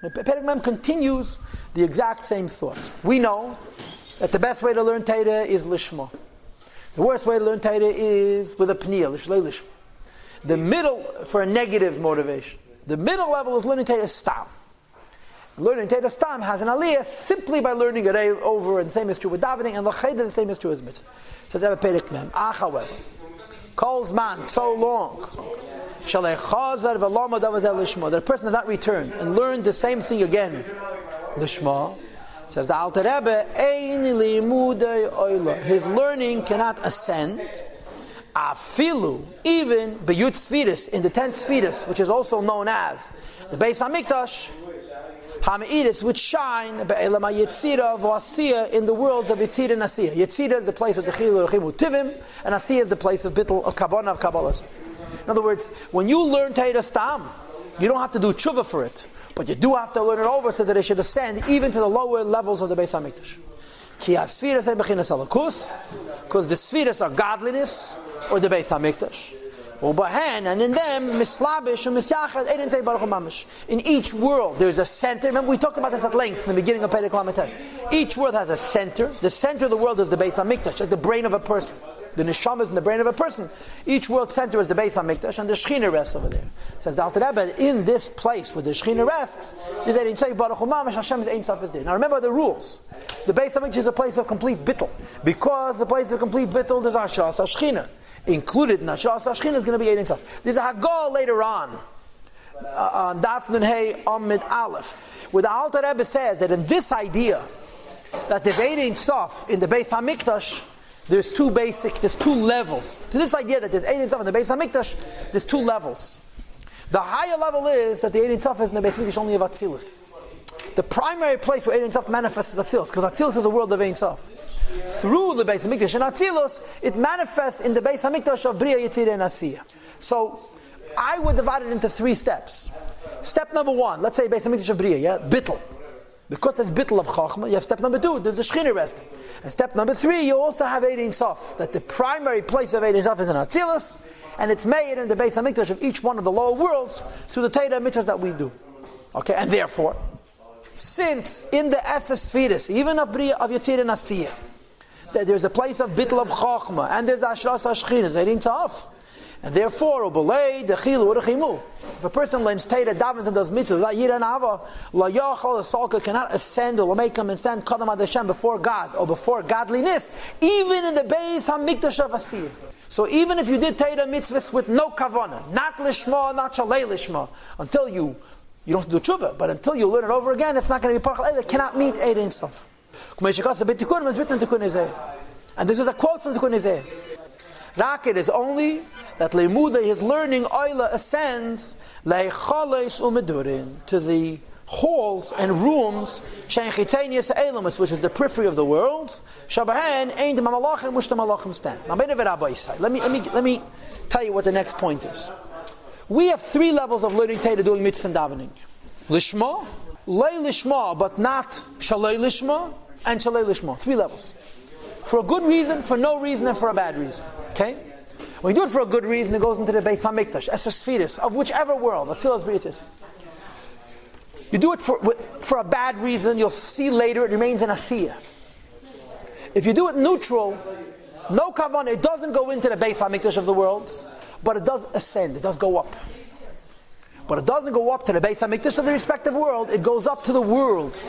Perek Mem continues the exact same thought. We know that the best way to learn Torah is lishma. The worst way to learn Torah is with a pniyah, lishlei lishma. The middle, for a negative motivation. The middle level is learning Torah stam. Learning Torah stam has an aliyah simply by learning it over, and the same is true with davening, and l'chayda the same is true as mitzvah. So they have a Perek Mem. However, calls man so long that a person does not return and learn the same thing again. Lishma, says the Alter Rebbe, his learning cannot ascend. Afilu, even beyut sfiris, in the 10th sfiris, which is also known as the Beis Hamikdash, Hami'idis, which shine be'elama Yetzira v'Asiya in the worlds of Yetzira and Asiya. Yetzira is the place of the Chilul Chimu Tivim, and Asiya is the place of Bittul of Kavanah of Kabbalah. In other words, when you learn Torah Stam, you don't have to do tshuva for it, but you do have to learn it over so that it should ascend even to the lower levels of the Beis Hamikdash. Because the Sfiras are godliness or the Beis Hamikdash. And in them, in each world there's a center. Remember we talked about this at length in the beginning of Perek Lamed. Each world has a center. The center of the world is the Beis Hamikdash, like the brain of a person. The neshama is in the brain of a person. Each world center is the Beis Hamikdash, and the Shechina rests over there. Says the Alter Rebbe, in this place where the Shechina rests, there's Ein Sof Baruch Hu Mamash, Hashem's Ein Sof is there. Now remember the rules. The Beis Hamikdash is a place of complete bittul. Because the place of complete bittul, there's Hashas Hashchina. Included in Hashas Hashchina is going to be Ein Sof. There's a Hagal later on Daf Nun Hey Amid Aleph, where the Alter Rebbe says that in this idea that there's Ein Sof in the Beis Hamikdash, there's two levels. To this idea that there's Ein Sof in the Beis Hamikdash, there's two levels. The higher level is that the Ein Sof is in the Beis Hamikdash only of Atzilus. The primary place where Ein Sof manifests is Atzilus, because Atzilus is a world of Ein Sof. Through the Beis Hamikdash and Atzilus, it manifests in the Beis Hamikdash of Bria, Yetzirah, and Asiya. So, I would divide it into 3 steps. Step number 1, let's say Beis Hamikdash of Bria, Bittul. Because there's Bittul of Chachma, you have step number 2, there's the Shechina resting. And step number 3, you also have Ein Sof, that the primary place of Ein Sof is in Atzilus, and it's made in the Beis Hamikdash of each one of the lower worlds through the Torah mitzvahs that we do. Okay, and therefore, since in the Esses Sfiris, even of Bria, of Yetzirah and Asiya, that there's a place of Bittul of Chachma, and there's Ashras HaShechina, Ein Sof, and therefore, if a person learns Torah, davens and does mitzvah, the soul cannot ascend or make him ascend Kadam Ad Hashem before God or before godliness, even in the Beis Hamikdash of Asiya. So even if you did Torah mitzvahs with no kavanah, not lishma, not shalei lishma, until you don't do tshuva, but until you learn it over again, it's not going to be parchal. It cannot meet Ein Sof. And this is a quote from Tikkun Ezeh. Raket is only that Leimuda, his learning, Oila ascends Leichales Umedurin, to the halls and rooms, Shein Elamus, which is the periphery of the world, Shabahan, Ein de Malachim, which the Malachim stand. Now, let me tell you what the next point is. We have 3 levels of learning Torah doing mitzvah and davening. Lishma, Lei Lishma, but not Shalei Lishma, and Shalei Lishma. 3 levels. For a good reason, for no reason, and for a bad reason. Okay? When you do it for a good reason, it goes into the Beis Hamikdash, Esesphiris, of whichever world, Atzilas B'Yitzis. You do it for a bad reason, you'll see later it remains in Asiya. If you do it neutral, no kavanah, it doesn't go into the Beis Hamikdash of the worlds, but it does ascend, it does go up. But it doesn't go up to the Beis Hamikdash of the respective world, it goes up to the world.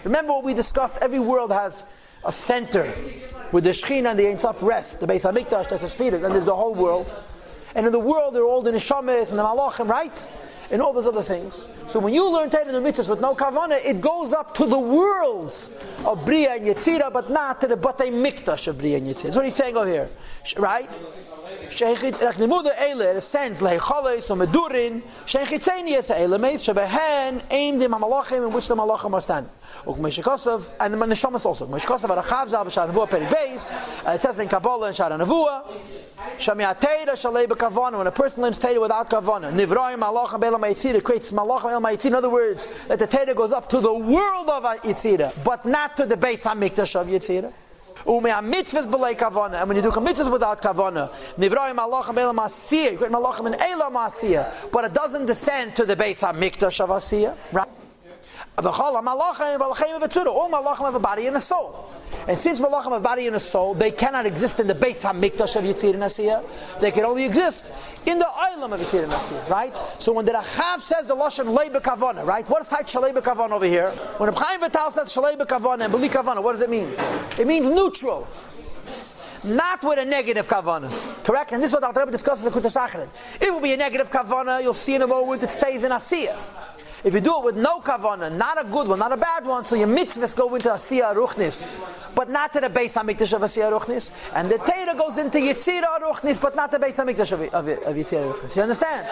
Remember what we discussed, every world has a center where the Shechina and the Ein Sof rest, the Beis Hamikdash, that's the Sfiras, and there's the whole world. And in the world there are all the Neshamas and the Malachim, right? And all those other things. So when you learn Torah and the mitzvahs with no kavanah, it goes up to the worlds of Bria and Yetzirah, but not to the Batei Mikdash of Bria and Yetzirah. That's what he's saying over here, right? It ascends leichales or medurin shechitzenias elemes shebehen aim the malachim in which the malachim are standing. And the neshamas also. Meshkasav arachav zal b'shar nevuah perik beis. It says in Kabbalah and Shara Nevuah. Shamiatera shalei b'kavana. When a person learns Torah without kavana, nivraim malachim be'elam yitzira creates malachim elam yitzira. In other words, that the Torah goes up to the world of yitzira, but not to the Beis Hamikdash of yitzira. And when you do mitzvahs without kavana, nivraim malachim be'elam asiyah, you create malachim in elam asiyah, but it doesn't descend to the Beis Hamikdash of asiyah, right? All malachim have a body and a soul. And since malachim have a body and a soul, they cannot exist in the Beis HaMikdash of Yitzir and Asiyah. They can only exist in the Olam of Yitzir and Asiyah, right? So when the Rachav says the Lashon Shalei B'Kavana, right? What is type Shalei B'Kavana over here? When Reb Chaim Vital says Shalei B'Kavana and B'li Kavana, what does it mean? It means neutral. Not with a negative kavana, correct? And this is what Al Rebbe discusses in Kutas Achron. It will be a negative kavana. You'll see in a moment it stays in Asiyah. If you do it with no kavana, not a good one, not a bad one, so your mitzvahs go into Asiyah Ruchnis, but not to the Beis HaMikdash of Asiyah Ruchnis, and the Torah goes into Yitzira Ruchnis, but not the Beis HaMikdash of Yitzira Ruchnis. You understand?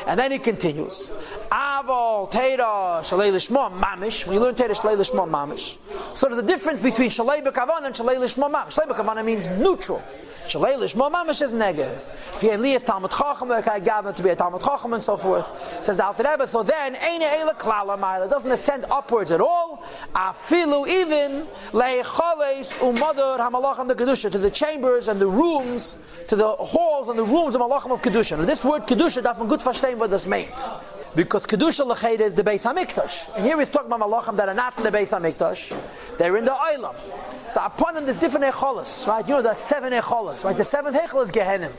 And then it continues. Avol Torah Shalei Lishma Mamish. When you learn Torah Shalei Lishma Mamish, so there's the difference between Shalei B'Kavana and Shalei Lishma Mamish. Shalei B'Kavana means neutral. Shalei Lishma Mamish is negative. He and Li is Talmud Chacham, I gather to be a Talmud Chacham and so forth. Says the Alter Rebbe. So then, Eine Eila Klala Ma'ila, doesn't ascend upwards at all. Afilu even Leichales Umador Hamalacham the Kedusha, to the chambers and the rooms, to the halls and the rooms of Malacham of Kedusha. Now this word Kedusha, darf man gut verstehen what this means. Because Kedusha L'Cheda is the Beis HaMikdash. And here he's talking about Malachim that are not in the Beis HaMikdash. They're in the Olam. So upon them there's different Echolos, right? You know that 7 Echolos, right? The 7th Echol is Gehenim.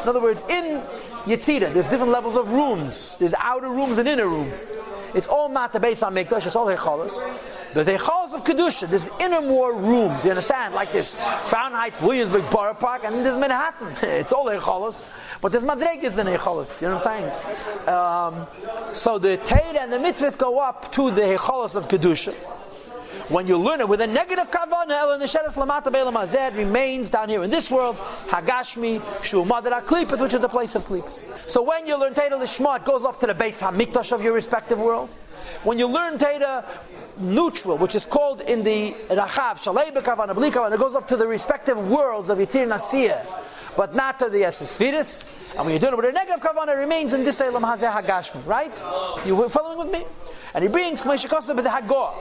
In other words, in Yetzirah, there's different levels of rooms. There's outer rooms and inner rooms. It's all not the Beis HaMikdash, it's all Echolos. There's Echolos of Kedusha, there's inner more rooms, you understand? Like there's Crown Heights, Williamsburg, Borough Park, and there's Manhattan. It's all Echolos. But there's Madregas in Echolos, you know what I'm saying? So the Torah and the mitzvahs go up to the Echolos of Kedusha. When you learn it with a negative kavanah, El Nesheres Lamata Beilam Hazeh remains down here in this world, Hagashmi, Shu Madar HaKlipas, which is the place of Klipas. So when you learn Torah Lishma, it goes up to the Beis HaMikdash of your respective world. When you learn Torah neutral, which is called in the Rachav, Shalei B'Kavana, B'li Kavana, it goes up to the respective worlds of Yitir and Asiyah, but not to the Esfisvidis. And when you're doing it with a negative kavanah, it remains in this Eilam Hazeh Hagashmi, right? You following with me? And he brings Meshikosa B'zeh Hagor.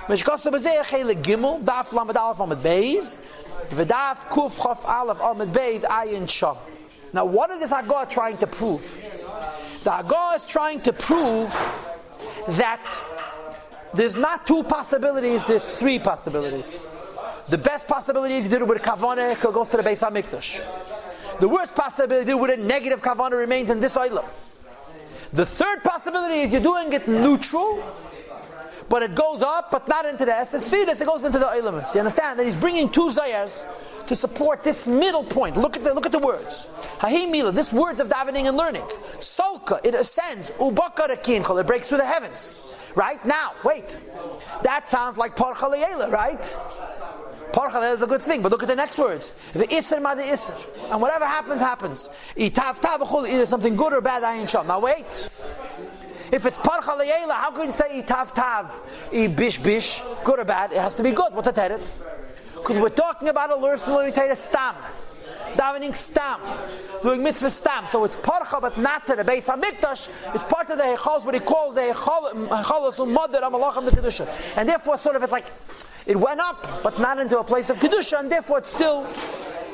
Meshikosa B'zeh Chele Gimel, Daf Lamed Aleph Amid Beis, V'daf Kuf Chof Aleph Amid Beis Ayin Sham. Now what is this Hagor trying to prove? The Hagor is trying to prove that there's not 2 possibilities, there's 3 possibilities. The best possibility is you did it with a kavanah, it goes to the Beis HaMikdash. The worst possibility with a negative kavanah remains in this Olam. The 3rd possibility is you're doing it neutral, but it goes up, but not into the essence Sfidus, it goes into the Olamus. You understand? That he's bringing 2 zayas to support this middle point. Look at the words. Hahi Mila, this words of davening and learning. Solka, it ascends. Ubaka Rekinchel, it breaks through the heavens. Right? Now, wait. That sounds like Parcha Le'ela, right? Parcha is a good thing, but look at the next words. The Isser ma the Isser. And whatever happens, happens. Either something good or bad, ayin sham. Now wait. If it's Parcha Le'ela, how can you say Itav, bish bish, good or bad? It has to be good. What's the teretz? Because we're talking about a learning Torah stam. Davening stam. Doing mitzvah stam. So it's Parcha, but not to the Beis HaMikdash. It's part of the Hechalos, what he calls the Hechalos Umadar HaMalachim the Kedusha. And therefore, sort of, it's like, it went up, but not into a place of Kedusha, and therefore it's still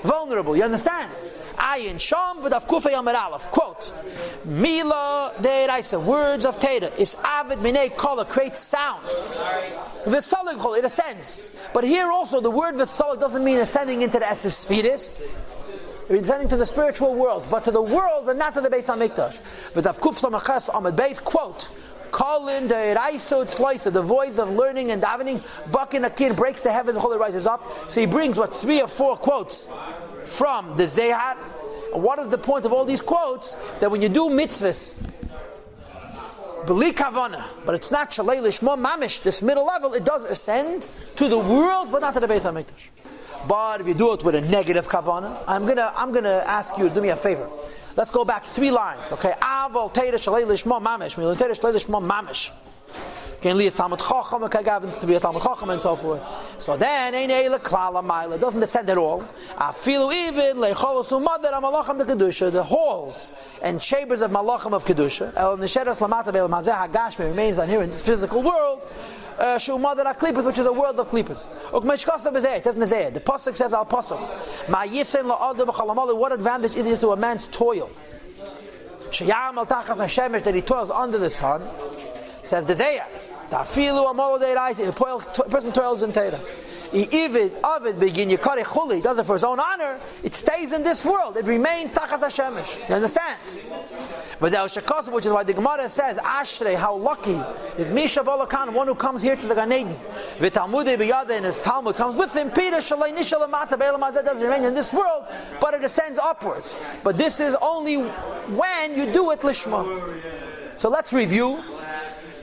vulnerable. You understand? Ayin Sham v'daf Kufay Amar Aleph. Quote, Mila de'eraisa, words of Torah, is avid minei kala, creates sound. V'salig chol, it ascends. But here also, the word v'salig doesn't mean ascending into the Esesphiris. It means ascending to the spiritual worlds, but to the worlds and not to the Beis HaMikdash. V'daf Kuf Samachas Amad Beis, quote, Kalin de'eraisa tzloisa, the voice of learning and davening, Bakin Akin, breaks the heavens, the holy rises up. So he brings, 3 or 4 quotes from the Zehar. And what is the point of all these quotes? That when you do mitzvahs, B'li Kavana, but it's not Shalei Lishma Mamish, this middle level, it does ascend to the worlds, but not to the Beis HaMikdash. But if you do it with a negative Kavana, I'm gonna ask you to do me a favor. Let's go back 3 lines, okay? Avol Teira Shalei Lishma Mamish, Milon Teira Shalei Lishma Mamish. Can Li is Talmud Chacham, to be a Talmud Chacham, and so forth. So then, Ein Eila Klala Maila, doesn't descend at all. Afilu even Leicholos Umadar HaMalachim the Kedusha, the halls and chambers of Malachim of Kedusha. El Nesheres Lamata Beilam Hazeh Hagashmi remains down here in this physical world. Shu Madar HaKlipas, which is a world of Klipas. Ukmeshkasa B'zeh, it says in the Zeh. The Pasuk says Al Pasuk, Ma Yisen La'adam B'chalamali, what advantage is it to a man's toil? Sheyam Al Tachas HaShemesh, that he toils under the sun. Says the Zeh. Tafilu amol deiraisa. A person toils in Torah. Avid begin Yikari Chuli, does it for his own honor, it stays in this world. It remains Tachas HaShemesh. You understand? But the Shakos, which is why the Gemara says, Ashrei, how lucky is Misha Balakan, one who comes here to the Gan Eden. V'Talmudei B'Yadeh, and his Talmud comes with him. Peter Shalei Nishal Amata Be'elamazeh doesn't remain in this world, but it ascends upwards. But this is only when you do it Lishma. So let's review.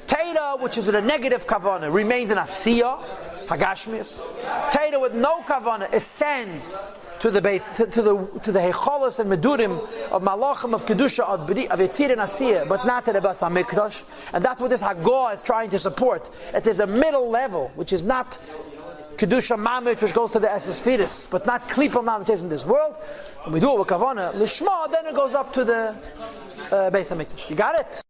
Teda, which is with a negative kavanah, remains in Asiyah, Hagashmis. Teda with no kavanah ascends to the base, to the Hecholos and Medurim of Malachim, of Kedusha, of Yitzir and Asiyah, but not to the Bas HaMikdash. And that's what this Hagah is trying to support. It is a middle level, which is not Kedusha Mamit, which goes to the Esesphiris, but not Klipa Mamit in this world. When we do it with kavanah Lishma, then it goes up to the Beis HaMikdash. You got it?